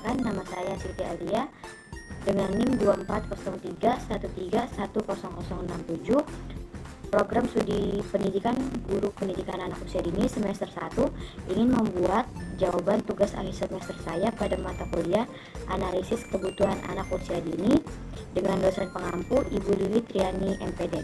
Perkenalkan, nama saya Siti Alia dengan NIM 240313100067. Program Studi Pendidikan Guru Pendidikan Anak Usia Dini semester 1 ingin membuat jawaban tugas akhir semester saya pada mata kuliah Analisis Kebutuhan Anak Usia Dini dengan dosen pengampu Ibu Lili Triani MPD.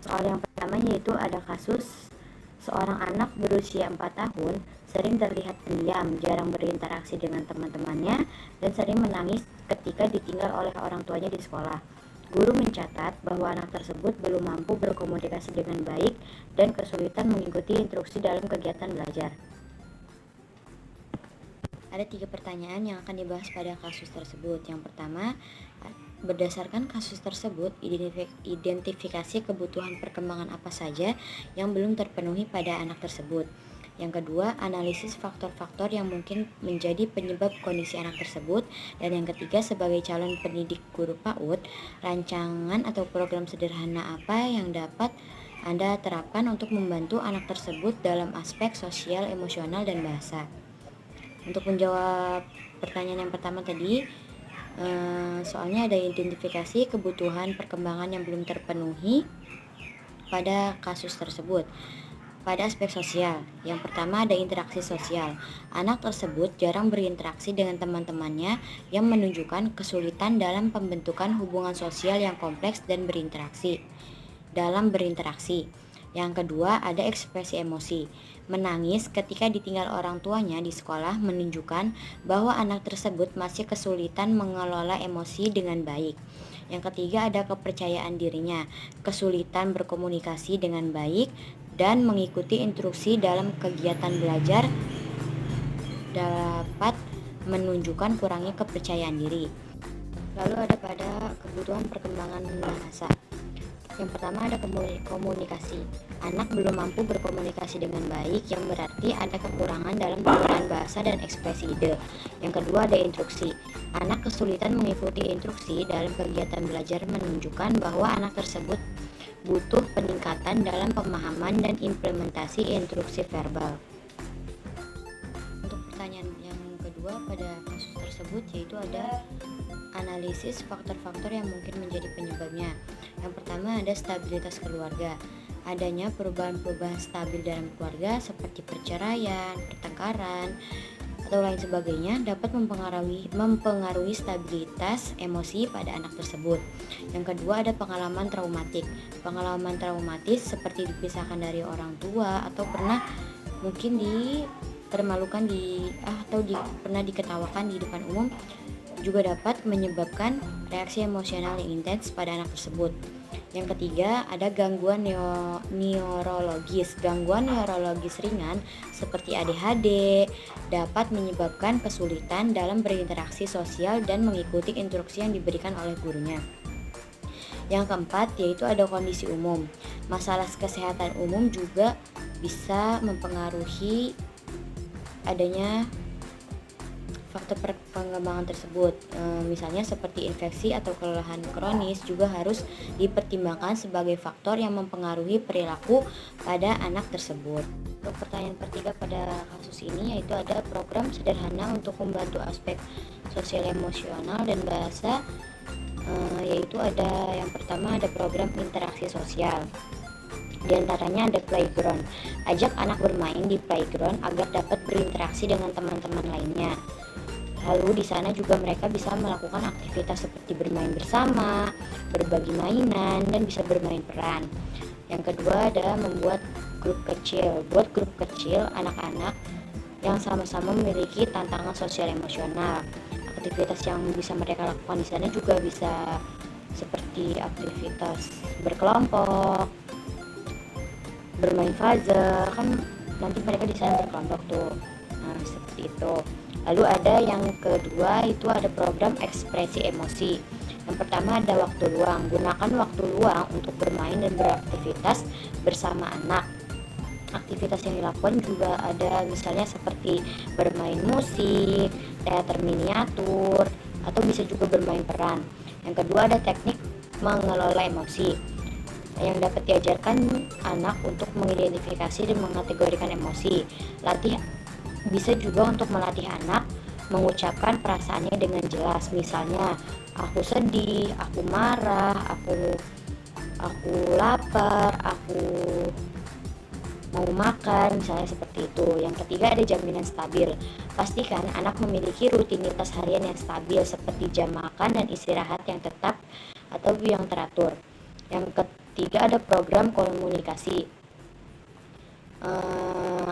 Soal yang pertama yaitu ada kasus seorang anak berusia 4 tahun sering terlihat pendiam, jarang berinteraksi dengan teman-temannya, dan sering menangis ketika ditinggal oleh orang tuanya di sekolah. Guru mencatat bahwa anak tersebut belum mampu berkomunikasi dengan baik dan kesulitan mengikuti instruksi dalam kegiatan belajar. Ada 3 pertanyaan yang akan dibahas pada kasus tersebut. Yang pertama, berdasarkan kasus tersebut, identifikasi kebutuhan perkembangan apa saja yang belum terpenuhi pada anak tersebut. Yang kedua, analisis faktor-faktor yang mungkin menjadi penyebab kondisi anak tersebut. Dan yang ketiga, sebagai calon pendidik guru PAUD, rancangan atau program sederhana apa yang dapat Anda terapkan untuk membantu anak tersebut dalam aspek sosial, emosional, dan bahasa. Untuk menjawab pertanyaan yang pertama tadi, soalnya ada identifikasi kebutuhan perkembangan yang belum terpenuhi pada kasus tersebut. Pada aspek sosial, yang pertama ada interaksi sosial. Anak tersebut jarang berinteraksi dengan teman-temannya yang menunjukkan kesulitan dalam pembentukan hubungan sosial yang kompleks dan berinteraksi. Yang kedua ada ekspresi emosi. Menangis ketika ditinggal orang tuanya di sekolah menunjukkan bahwa anak tersebut masih kesulitan mengelola emosi dengan baik. Yang ketiga ada kepercayaan dirinya, kesulitan berkomunikasi dengan baik dan mengikuti instruksi dalam kegiatan belajar dapat menunjukkan kurangnya kepercayaan diri. Lalu ada pada kebutuhan perkembangan bahasa. Yang pertama ada komunikasi. Anak belum mampu berkomunikasi dengan baik, yang berarti ada kekurangan dalam penggunaan bahasa dan ekspresi ide. Yang kedua ada instruksi. Anak kesulitan mengikuti instruksi dalam kegiatan belajar menunjukkan bahwa anak tersebut butuh peningkatan dalam pemahaman dan implementasi instruksi verbal. Untuk pertanyaan yang kedua pada kasus tersebut yaitu ada analisis faktor-faktor yang mungkin menjadi penyebabnya. Yang pertama ada stabilitas keluarga. Adanya perubahan-perubahan stabil dalam keluarga seperti perceraian, pertengkaran, atau lain sebagainya dapat mempengaruhi stabilitas emosi pada anak tersebut. Yang kedua ada pengalaman traumatik. Pengalaman traumatis seperti dipisahkan dari orang tua atau pernah mungkin dipermalukan pernah diketawakan di depan umum juga dapat menyebabkan reaksi emosional yang intens pada anak tersebut. Yang ketiga ada gangguan neurologis. Gangguan neurologis ringan seperti ADHD dapat menyebabkan kesulitan dalam berinteraksi sosial dan mengikuti instruksi yang diberikan oleh gurunya. Yang keempat yaitu ada kondisi umum. Masalah kesehatan umum juga bisa mempengaruhi adanya faktor pengembangan tersebut, misalnya seperti infeksi atau kelelahan kronis juga harus dipertimbangkan sebagai faktor yang mempengaruhi perilaku pada anak tersebut. Untuk pertanyaan ketiga pada kasus ini yaitu ada program sederhana untuk membantu aspek sosial emosional dan bahasa, yaitu ada yang pertama ada program interaksi sosial. Di antaranya ada playground. Ajak anak bermain di playground agar dapat berinteraksi dengan teman-teman lainnya. Lalu di sana juga mereka bisa melakukan aktivitas seperti bermain bersama, berbagi mainan, dan bisa bermain peran. Yang kedua ada membuat grup kecil. Buat grup kecil anak-anak yang sama-sama memiliki tantangan sosial emosional. Aktivitas yang bisa mereka lakukan di sana juga bisa seperti aktivitas berkelompok, bermain puzzle, kan nanti mereka di sana berkelompok tuh. Nah, seperti itu. Lalu ada yang kedua itu ada program ekspresi emosi. Yang pertama ada waktu luang. Gunakan waktu luang untuk bermain dan beraktivitas bersama anak. Aktivitas yang dilakukan juga ada misalnya seperti bermain musik, teater miniatur, atau bisa juga bermain peran. Yang kedua ada teknik mengelola emosi. yang dapat diajarkan anak untuk mengidentifikasi dan mengategorikan emosi. Bisa juga untuk melatih anak mengucapkan perasaannya dengan jelas. Misalnya, aku sedih, aku marah, aku lapar, aku mau makan, misalnya seperti itu. Yang ketiga, ada jaminan stabil. Pastikan anak memiliki rutinitas harian yang stabil seperti jam makan dan istirahat yang tetap atau yang teratur. Yang ketiga, ada program komunikasi.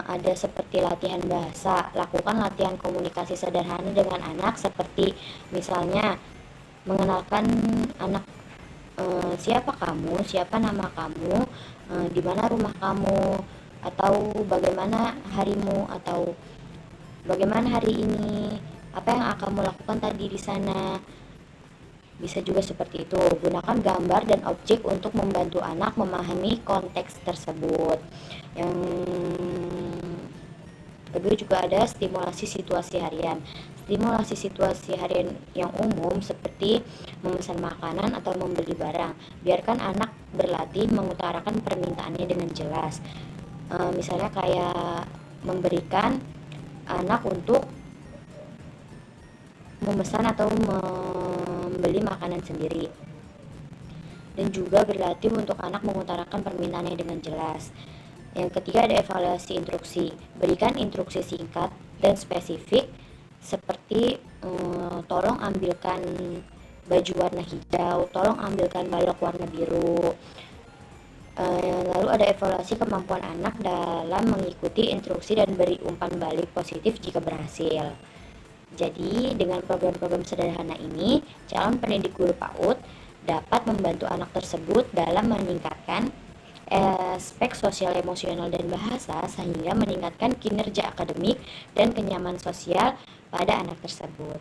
Ada seperti latihan bahasa. Lakukan latihan komunikasi sederhana dengan anak, seperti misalnya mengenalkan anak, siapa kamu, siapa nama kamu, di mana rumah kamu, atau bagaimana harimu, atau bagaimana hari ini, apa yang akan kamu lakukan tadi di sana. Bisa juga seperti itu. Gunakan gambar dan objek untuk membantu anak memahami konteks tersebut. Yang kedua juga ada stimulasi situasi harian. Stimulasi situasi harian yang umum seperti memesan makanan atau membeli barang. Biarkan anak berlatih mengutarakan permintaannya dengan jelas. Misalnya kayak memberikan anak untuk memesan atau membeli makanan sendiri, dan juga berlatih untuk anak mengutarakan permintaannya dengan jelas. Yang ketiga, ada evaluasi instruksi. Berikan instruksi singkat dan spesifik seperti tolong ambilkan baju warna hijau, tolong ambilkan balok warna biru. Lalu ada evaluasi kemampuan anak dalam mengikuti instruksi dan beri umpan balik positif jika berhasil. Jadi dengan program-program sederhana ini, calon pendidik guru PAUD dapat membantu anak tersebut dalam meningkatkan aspek sosial, emosional, dan bahasa, sehingga meningkatkan kinerja akademik dan kenyamanan sosial pada anak tersebut.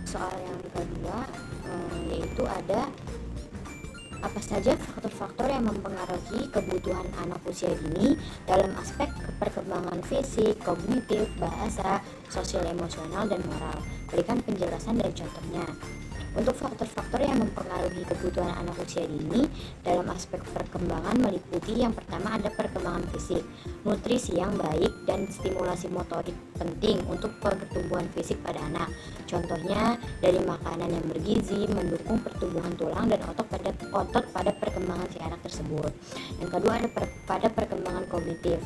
Soal yang kedua, yaitu ada apa saja faktor-faktor yang mempengaruhi kebutuhan anak usia dini dalam aspek perkembangan fisik, kognitif, bahasa, sosial, emosional, dan moral. Berikan penjelasan dan contohnya. Untuk faktor-faktor yang mempengaruhi kebutuhan anak usia dini dalam aspek perkembangan meliputi yang pertama ada perkembangan fisik, nutrisi yang baik, dan stimulasi motorik penting untuk pertumbuhan fisik pada anak. Contohnya dari makanan yang bergizi, mendukung pertumbuhan tulang dan otot pada perkembangan si anak tersebut. Yang kedua ada pada perkembangan kognitif.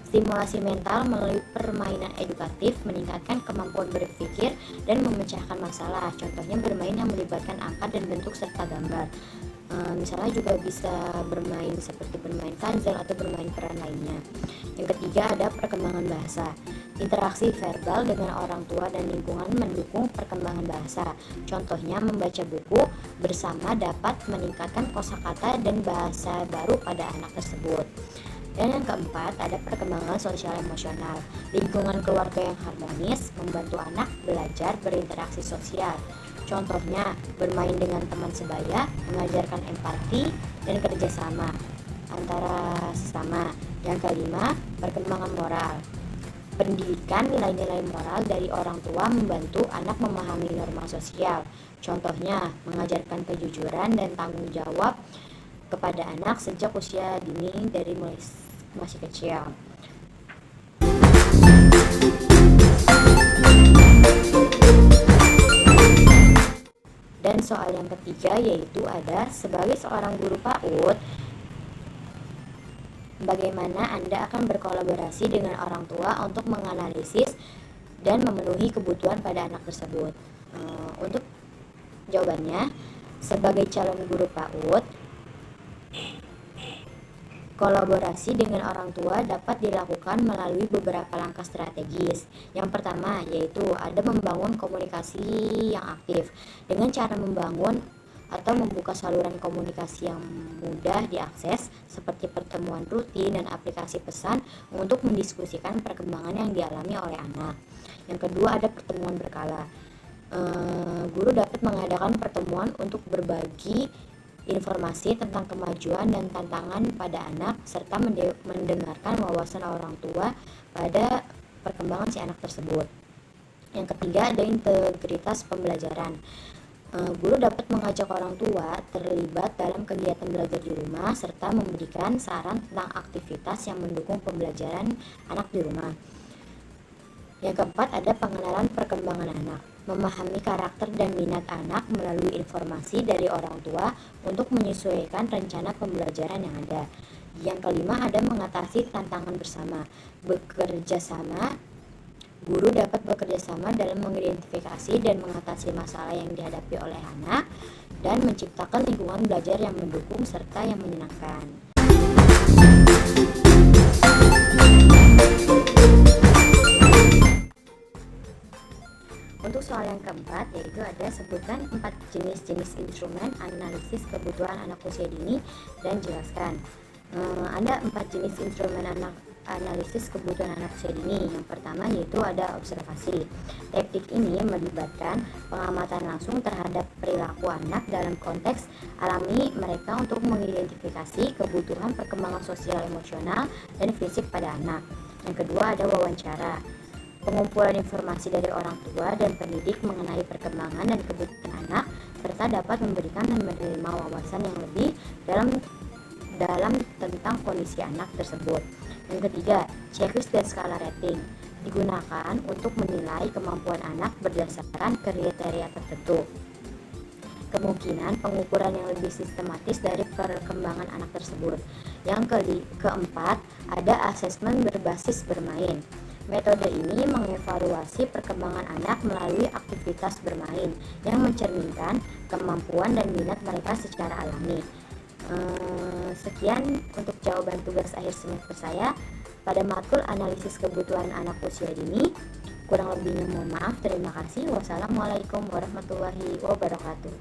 Stimulasi mental melalui permainan edukatif meningkatkan kemampuan berpikir dan memecahkan masalah. Contohnya bermain yang melibatkan angka dan bentuk serta gambar. Misalnya juga bisa bermain seperti bermain puzzle atau bermain peran lainnya. Yang ketiga ada perkembangan bahasa. Interaksi verbal dengan orang tua dan lingkungan mendukung perkembangan bahasa. Contohnya membaca buku bersama dapat meningkatkan kosakata dan bahasa baru pada anak tersebut. Dan yang keempat ada perkembangan sosial emosional. Lingkungan keluarga yang harmonis membantu anak belajar berinteraksi sosial. Contohnya bermain dengan teman sebaya, mengajarkan empati dan kerjasama antara sesama. Yang kelima, perkembangan moral. Pendidikan nilai-nilai moral dari orang tua membantu anak memahami norma sosial. Contohnya mengajarkan kejujuran dan tanggung jawab kepada anak sejak usia dini dari masih kecil. Dan soal yang ketiga yaitu ada sebagai seorang guru PAUD, bagaimana Anda akan berkolaborasi dengan orang tua untuk menganalisis dan memenuhi kebutuhan pada anak tersebut. Untuk jawabannya, sebagai calon guru PAUD, kolaborasi dengan orang tua dapat dilakukan melalui beberapa langkah strategis. Yang pertama yaitu ada membangun komunikasi yang aktif dengan cara membangun atau membuka saluran komunikasi yang mudah diakses seperti pertemuan rutin dan aplikasi pesan untuk mendiskusikan perkembangan yang dialami oleh anak. Yang kedua ada pertemuan berkala. Guru dapat mengadakan pertemuan untuk berbagi informasi tentang kemajuan dan tantangan pada anak serta mendengarkan wawasan orang tua pada perkembangan si anak tersebut. Yang ketiga ada integritas pembelajaran. Guru dapat mengajak orang tua terlibat dalam kegiatan belajar di rumah serta memberikan saran tentang aktivitas yang mendukung pembelajaran anak di rumah. Yang keempat ada pengenalan perkembangan anak. Memahami karakter dan minat anak melalui informasi dari orang tua untuk menyesuaikan rencana pembelajaran yang ada. Yang kelima ada mengatasi tantangan bersama. Bekerja sama, guru dapat bekerja sama dalam mengidentifikasi dan mengatasi masalah yang dihadapi oleh anak dan menciptakan lingkungan belajar yang mendukung serta yang menyenangkan. Untuk soal yang keempat, yaitu ada sebutkan 4 jenis-jenis instrumen analisis kebutuhan anak usia dini dan jelaskan. Ada 4 jenis instrumen analisis kebutuhan anak usia dini. Yang pertama yaitu ada observasi. Teknik ini melibatkan pengamatan langsung terhadap perilaku anak dalam konteks alami mereka untuk mengidentifikasi kebutuhan perkembangan sosial, emosional, dan fisik pada anak. Yang kedua ada wawancara. Pengumpulan informasi dari orang tua dan pendidik mengenai perkembangan dan kebutuhan anak serta dapat memberikan dan menerima wawasan yang lebih dalam tentang kondisi anak tersebut. Yang ketiga, checklist dan skala rating digunakan untuk menilai kemampuan anak berdasarkan kriteria tertentu. Kemungkinan pengukuran yang lebih sistematis dari perkembangan anak tersebut. Yang keempat, ada asesmen berbasis bermain. Metode ini mengevaluasi perkembangan anak melalui aktivitas bermain yang mencerminkan kemampuan dan minat mereka secara alami. Sekian untuk jawaban tugas akhir semester saya pada matkul analisis kebutuhan anak usia dini. Kurang lebihnya mohon maaf. Terima kasih. Wassalamualaikum warahmatullahi wabarakatuh.